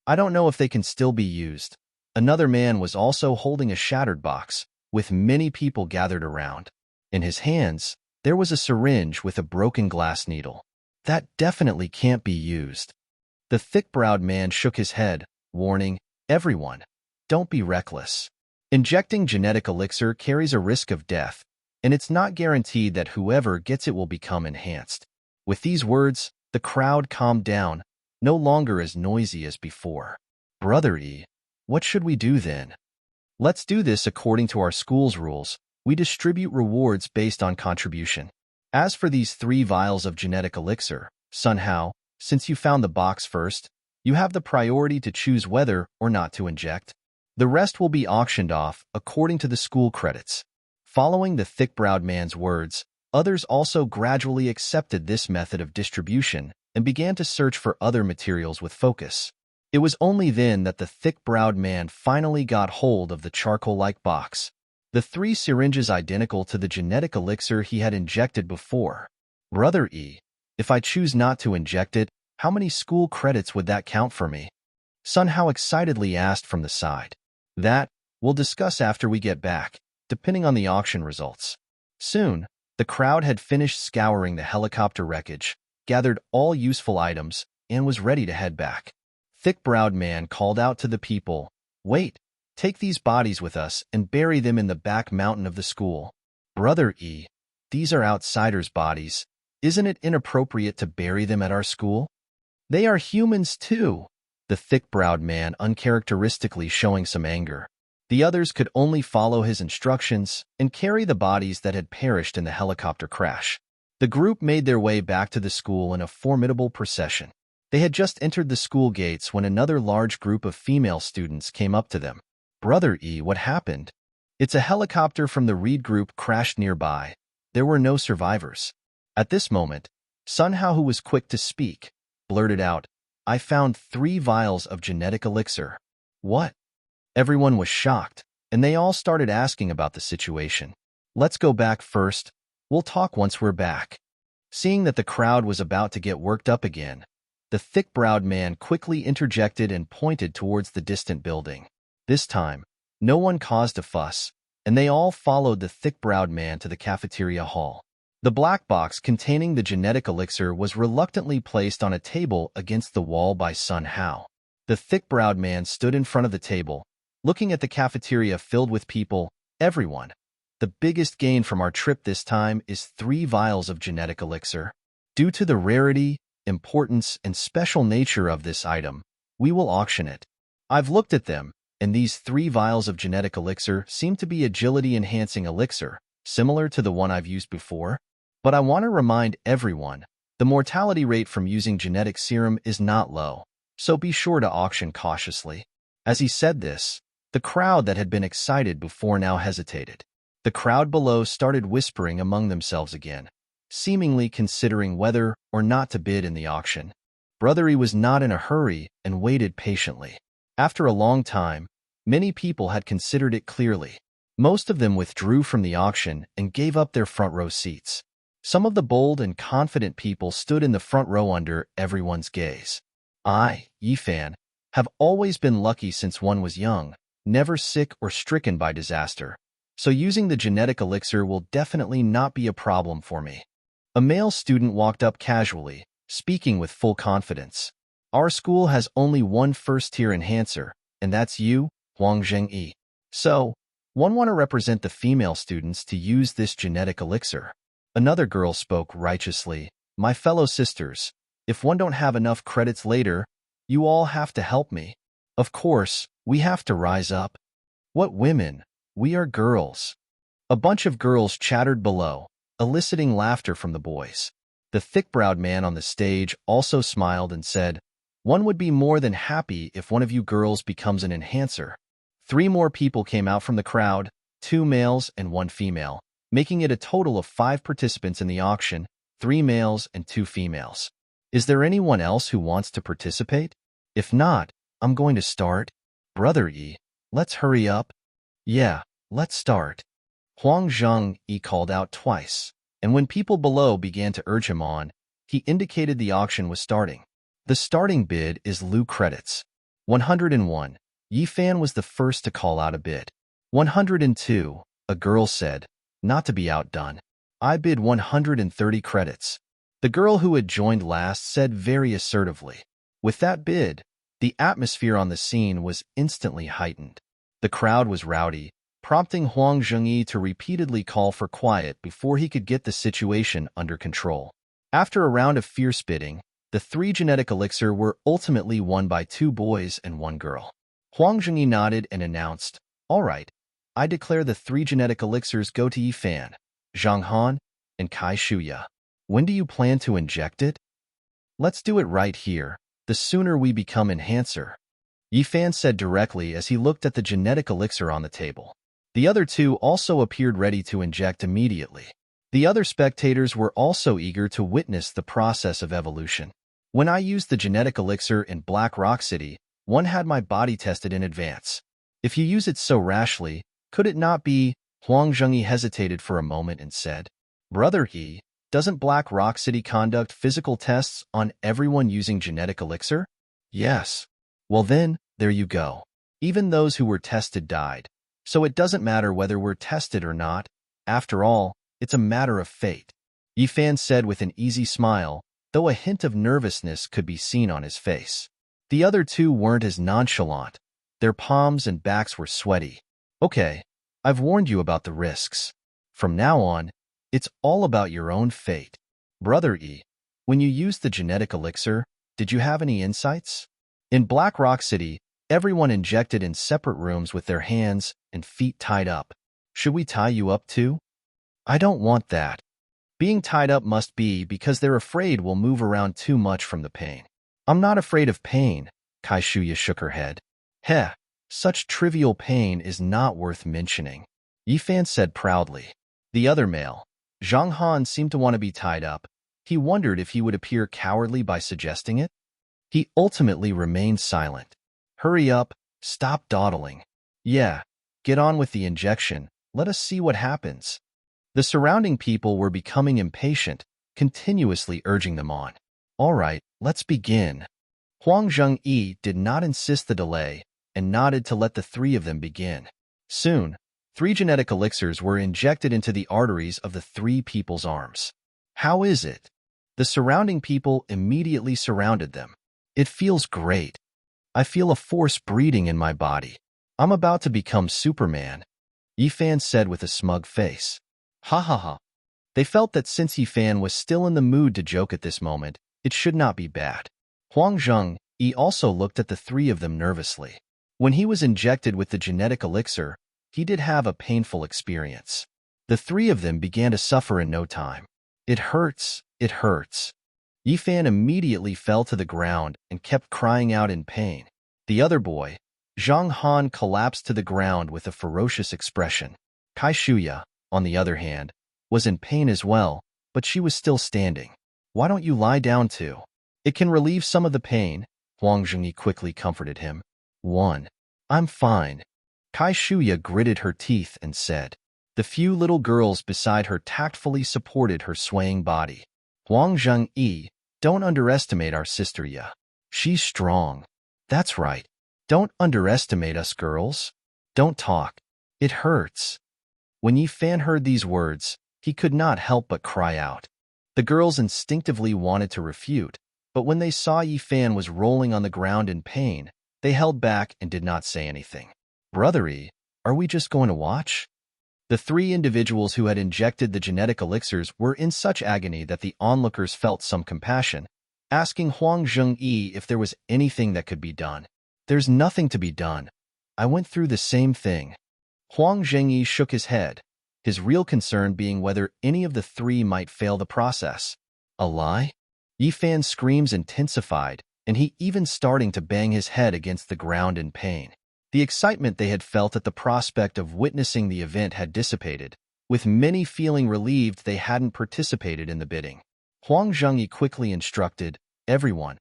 "I don't know if they can still be used." Another man was also holding a shattered box, with many people gathered around. In his hands, there was a syringe with a broken glass needle. "That definitely can't be used." The thick-browed man shook his head, warning, "Everyone, don't be reckless. Injecting genetic elixir carries a risk of death, and it's not guaranteed that whoever gets it will become enhanced." With these words, the crowd calmed down, no longer as noisy as before. "Brother E, what should we do then?" "Let's do this according to our school's rules. We distribute rewards based on contribution. As for these 3 vials of genetic elixir, Sun Hao, since you found the box first, you have the priority to choose whether or not to inject. The rest will be auctioned off according to the school credits." Following the thick-browed man's words, others also gradually accepted this method of distribution and began to search for other materials with focus. It was only then that the thick-browed man finally got hold of the charcoal-like box. The 3 syringes identical to the genetic elixir he had injected before. "Brother E, if I choose not to inject it, how many school credits would that count for me?" Sun Hao excitedly asked from the side. "That, we'll discuss after we get back, depending on the auction results." Soon, the crowd had finished scouring the helicopter wreckage, gathered all useful items, and was ready to head back. Thick-browed man called out to the people, "Wait, take these bodies with us and bury them in the back mountain of the school." "Brother E, these are outsiders' bodies. Isn't it inappropriate to bury them at our school?" "They are humans too," the thick-browed man uncharacteristically showing some anger. The others could only follow his instructions and carry the bodies that had perished in the helicopter crash. The group made their way back to the school in a formidable procession. They had just entered the school gates when another large group of female students came up to them. "Brother E, what happened?" "It's a helicopter from the Reed group crashed nearby. There were no survivors." At this moment, Sun Hao, who was quick to speak, blurted out, "I found 3 vials of genetic elixir." "What?" Everyone was shocked, and they all started asking about the situation. "Let's go back first. We'll talk once we're back." Seeing that the crowd was about to get worked up again, the thick-browed man quickly interjected and pointed towards the distant building. This time, no one caused a fuss, and they all followed the thick-browed man to the cafeteria hall. The black box containing the genetic elixir was reluctantly placed on a table against the wall by Sun Hao. The thick-browed man stood in front of the table, looking at the cafeteria filled with people. "Everyone, the biggest gain from our trip this time is 3 vials of genetic elixir. Due to the rarity, importance, and special nature of this item, we will auction it. I've looked at them, and these 3 vials of genetic elixir seem to be agility-enhancing elixir, similar to the one I've used before. But I want to remind everyone, the mortality rate from using genetic serum is not low, so be sure to auction cautiously." As he said this, the crowd that had been excited before now hesitated. The crowd below started whispering among themselves again, seemingly considering whether or not to bid in the auction. Brother E was not in a hurry and waited patiently. After a long time, many people had considered it clearly. Most of them withdrew from the auction and gave up their front row seats. Some of the bold and confident people stood in the front row under everyone's gaze. "I, Yifan, have always been lucky since one was young, never sick or stricken by disaster, so using the genetic elixir will definitely not be a problem for me." A male student walked up casually, speaking with full confidence. "Our school has only one first-tier enhancer, and that's you, Huang Zhengyi. So, one want to represent the female students to use this genetic elixir." Another girl spoke righteously. "My fellow sisters, if one don't have enough credits later, you all have to help me. Of course, we have to rise up." "What women? We are girls." A bunch of girls chattered below, eliciting laughter from the boys. The thick-browed man on the stage also smiled and said, "One would be more than happy if one of you girls becomes an enhancer." 3 more people came out from the crowd, 2 males and 1 female, making it a total of 5 participants in the auction, 3 males and 2 females. Is there anyone else who wants to participate? If not, I'm going to start. Brother Yi, let's hurry up. Yeah, let's start. Huang Zheng-yi called out twice, and when people below began to urge him on, he indicated the auction was starting. The starting bid is Lu credits. 101. Yi Fan was the first to call out a bid. 102. A girl said, not to be outdone, I bid 130 credits. The girl who had joined last said very assertively. With that bid, the atmosphere on the scene was instantly heightened. The crowd was rowdy, prompting Huang Zhengyi to repeatedly call for quiet before he could get the situation under control. After a round of fierce bidding, the 3 genetic elixir were ultimately won by 2 boys and 1 girl. Huang Zhengyi nodded and announced, "All right, I declare the 3 genetic elixirs go to Yi Fan, Zhang Han, and Kai Shuya. When do you plan to inject it? Let's do it right here, the sooner we become enhancer," Yi Fan said directly as he looked at the genetic elixir on the table. The other 2 also appeared ready to inject immediately. The other spectators were also eager to witness the process of evolution. When I used the genetic elixir in Black Rock City, one had my body tested in advance. If you use it so rashly, could it not be? Huang Zhengyi hesitated for a moment and said, "Brother He, doesn't Black Rock City conduct physical tests on everyone using genetic elixir?" "Yes." "Well then, there you go. Even those who were tested died. So it doesn't matter whether we're tested or not. After all, it's a matter of fate," Yi Fan said with an easy smile, though a hint of nervousness could be seen on his face. The other 2 weren't as nonchalant. Their palms and backs were sweaty. "Okay, I've warned you about the risks. From now on, it's all about your own fate. Brother E, when you used the genetic elixir, did you have any insights?" In Black Rock City, everyone injected in separate rooms with their hands and feet tied up. "Should we tie you up too?" "I don't want that. Being tied up must be because they're afraid we'll move around too much from the pain." "I'm not afraid of pain," Kai Shuya shook her head. "Heh, such trivial pain is not worth mentioning," Yi Fan said proudly. The other male, Zhang Han, seemed to want to be tied up. He wondered if he would appear cowardly by suggesting it. He ultimately remained silent. "Hurry up, stop dawdling. Yeah, get on with the injection, let us see what happens." The surrounding people were becoming impatient, continuously urging them on. "All right, let's begin." Huang Zhengyi did not insist the delay and nodded to let the 3 of them begin. Soon, 3 genetic elixirs were injected into the arteries of the 3 people's arms. "How is it?" The surrounding people immediately surrounded them. "It feels great. I feel a force breathing in my body. I'm about to become Superman," Yi Fan said with a smug face. Ha ha ha. They felt that since Yi Fan was still in the mood to joke at this moment, it should not be bad. Huang Zheng-yi also looked at the 3 of them nervously. When he was injected with the genetic elixir, he did have a painful experience. The 3 of them began to suffer in no time. "It hurts, it hurts." Yi Fan immediately fell to the ground and kept crying out in pain. The other boy, Zhang Han, collapsed to the ground with a ferocious expression. Kai Shuya, on the other hand, was in pain as well, but she was still standing. "Why don't you lie down too? It can relieve some of the pain," Huang Zhengyi quickly comforted him. "1. I'm fine." Kai Shuya gritted her teeth and said. The few little girls beside her tactfully supported her swaying body. "Huang Zhengyi, don't underestimate our sister Ya. She's strong." "That's right. Don't underestimate us girls. Don't talk. It hurts." When Yi Fan heard these words, he could not help but cry out. The girls instinctively wanted to refute, but when they saw Yi Fan was rolling on the ground in pain, they held back and did not say anything. "Brother Yi, are we just going to watch?" The 3 individuals who had injected the genetic elixirs were in such agony that the onlookers felt some compassion, asking Huang Zhengyi if there was anything that could be done. "There's nothing to be done. I went through the same thing." Huang Zhengyi shook his head, his real concern being whether any of the 3 might fail the process. A lie? Yifan's screams intensified, and he even starting to bang his head against the ground in pain. The excitement they had felt at the prospect of witnessing the event had dissipated, with many feeling relieved they hadn't participated in the bidding. Huang Zhengyi quickly instructed, "Everyone,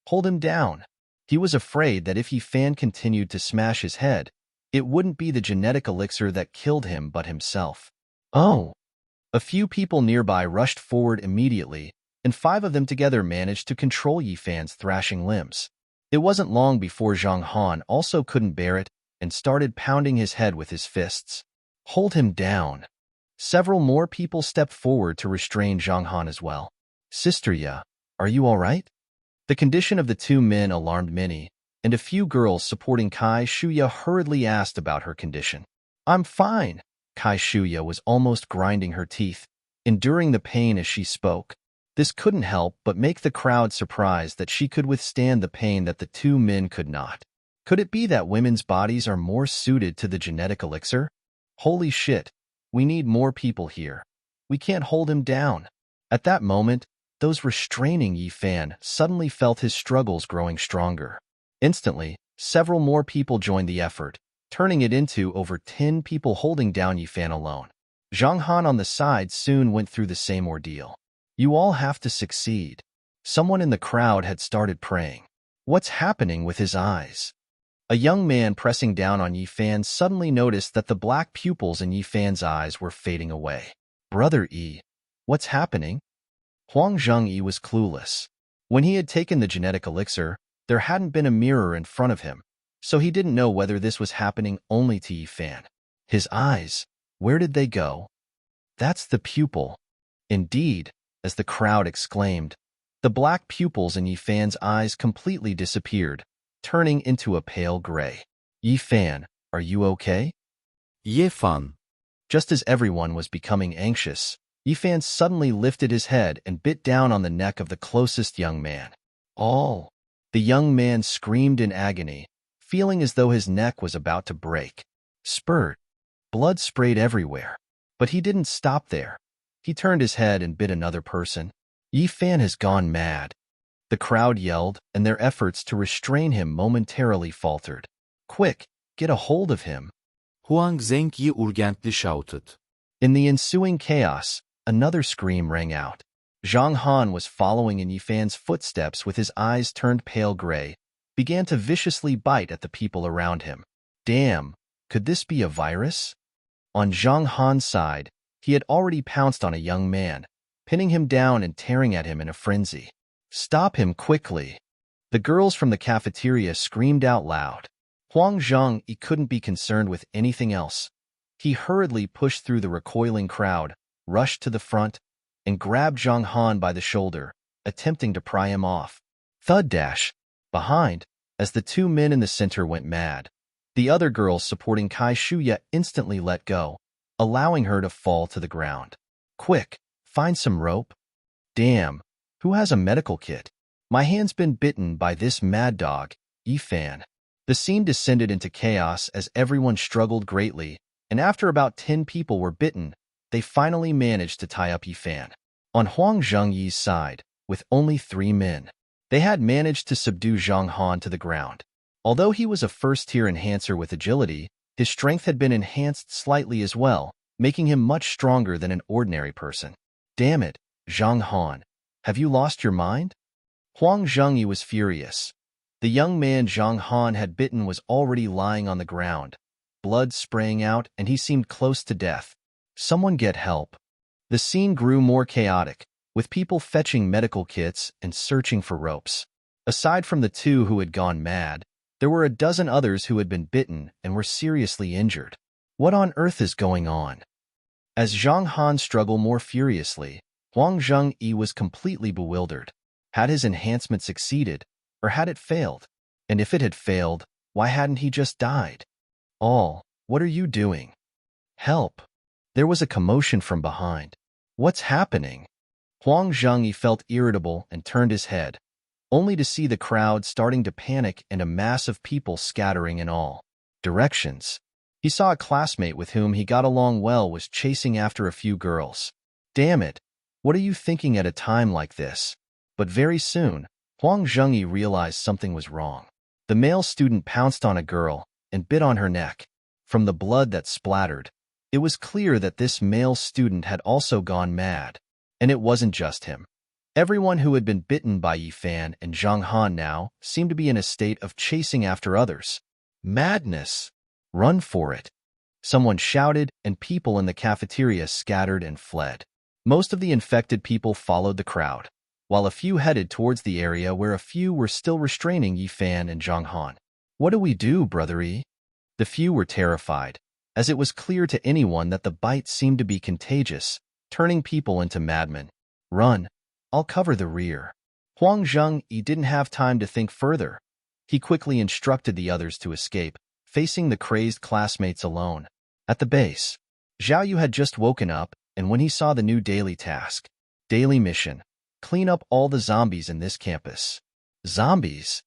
hold him down." He was afraid that if Yifan continued to smash his head, it wouldn't be the genetic elixir that killed him but himself. Oh! A few people nearby rushed forward immediately, and 5 of them together managed to control Yifan's thrashing limbs. It wasn't long before Zhang Han also couldn't bear it and started pounding his head with his fists. Hold him down. Several more people stepped forward to restrain Zhang Han as well. Sister Ya, are you all right? The condition of the 2 men alarmed many, and a few girls supporting Kai Shuya hurriedly asked about her condition. I'm fine. Kai Shuya was almost grinding her teeth, enduring the pain as she spoke. This couldn't help but make the crowd surprised that she could withstand the pain that the 2 men could not. Could it be that women's bodies are more suited to the genetic elixir? Holy shit, we need more people here. We can't hold him down. At that moment, those restraining Yifan suddenly felt his struggles growing stronger. Instantly, several more people joined the effort, turning it into over 10 people holding down Yifan alone. Zhang Han on the side soon went through the same ordeal. You all have to succeed. Someone in the crowd had started praying. What's happening with his eyes? A young man pressing down on Yifan suddenly noticed that the black pupils in Yifan's eyes were fading away. Brother Yi, what's happening? Huang Zhengyi was clueless. When he had taken the genetic elixir, there hadn't been a mirror in front of him, so he didn't know whether this was happening only to Yifan. His eyes, where did they go? That's the pupil. Indeed, as the crowd exclaimed, the black pupils in Yifan's eyes completely disappeared, turning into a pale gray. Yifan, are you okay? Yifan. Just as everyone was becoming anxious, Yifan suddenly lifted his head and bit down on the neck of the closest young man. All. The young man screamed in agony, feeling as though his neck was about to break. Spurt. Blood sprayed everywhere. But he didn't stop there. He turned his head and bit another person. Yifan has gone mad. The crowd yelled, and their efforts to restrain him momentarily faltered. Quick, get a hold of him. Huang Zhengyi urgently shouted. In the ensuing chaos, another scream rang out. Zhang Han was following in Yifan's footsteps with his eyes turned pale gray, began to viciously bite at the people around him. Damn, could this be a virus? On Zhang Han's side, he had already pounced on a young man, pinning him down and tearing at him in a frenzy. Stop him quickly. The girls from the cafeteria screamed out loud. Huang Zhengyi couldn't be concerned with anything else. He hurriedly pushed through the recoiling crowd, rushed to the front, and grabbed Zhang Han by the shoulder, attempting to pry him off. Thud dash. Behind, as the 2 men in the center went mad, the other girls supporting Kai Shuya instantly let go, allowing her to fall to the ground. Quick, find some rope. Damn, who has a medical kit? My hand's been bitten by this mad dog, Yifan. The scene descended into chaos as everyone struggled greatly, and after about 10 people were bitten, they finally managed to tie up Yifan. On Huang Zhengyi's side, with only 3 men, they had managed to subdue Zhang Han to the ground. Although he was a first-tier enhancer with agility, his strength had been enhanced slightly as well, making him much stronger than an ordinary person. Damn it, Zhang Han, have you lost your mind? Huang Zhengyi was furious. The young man Zhang Han had bitten was already lying on the ground, blood spraying out, and he seemed close to death. Someone get help. The scene grew more chaotic, with people fetching medical kits and searching for ropes. Aside from the 2 who had gone mad, there were a dozen others who had been bitten and were seriously injured. What on earth is going on? As Zhang Han struggled more furiously, Huang Zhengyi was completely bewildered. Had his enhancement succeeded, or had it failed? And if it had failed, why hadn't he just died? All, what are you doing? Help! There was a commotion from behind. What's happening? Huang Zhengyi felt irritable and turned his head, only to see the crowd starting to panic and a mass of people scattering in all directions. He saw a classmate with whom he got along well was chasing after a few girls. Damn it! What are you thinking at a time like this? But very soon, Huang Zhengyi realized something was wrong. The male student pounced on a girl and bit on her neck. From the blood that splattered, it was clear that this male student had also gone mad. And it wasn't just him. Everyone who had been bitten by Yi Fan and Zhang Han now seemed to be in a state of chasing after others. Madness! Run for it! Someone shouted, and people in the cafeteria scattered and fled. Most of the infected people followed the crowd, while a few headed towards the area where a few were still restraining Yi Fan and Zhang Han. What do we do, Brother Yi? The few were terrified, as it was clear to anyone that the bite seemed to be contagious, turning people into madmen. Run! I'll cover the rear. Huang Zhengyi didn't have time to think further. He quickly instructed the others to escape, facing the crazed classmates alone. At the base, Zhao Yu had just woken up, and when he saw the new daily task, daily mission, clean up all the zombies in this campus. Zombies?